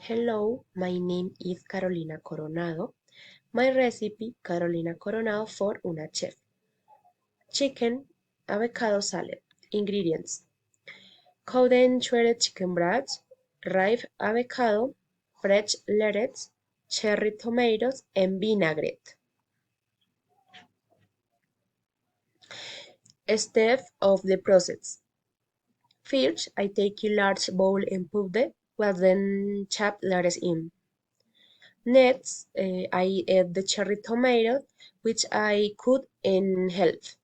Hello, my name is Carolina Coronado. My recipe, Carolina Coronado for una chef. Chicken, avocado salad. Ingredients: cold and shredded chicken breast, ripe avocado, fresh lettuce, cherry tomatoes, and vinaigrette. Step of the process. First, I take a large bowl and put the well then chopped lettuce in. Next, I add the cherry tomatoes, which I cut in half.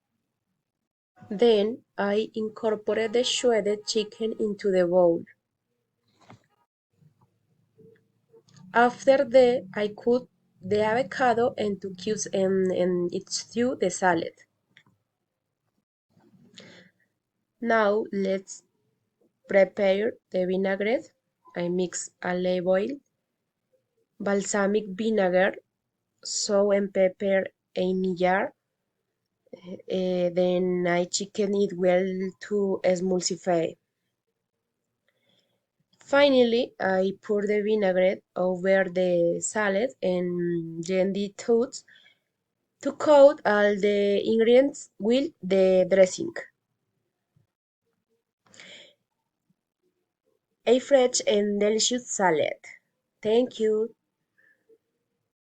Then I incorporate the shredded chicken into the bowl. After that, I cut the avocado into cubes and it stew the salad. Now let's prepare the vinaigrette. I mix olive oil, balsamic vinegar, salt and pepper in a jar. Then I chicken it well to emulsify. Finally, I pour the vinaigrette over the salad and gently toast to coat all the ingredients with the dressing. A fresh and delicious salad. Thank you.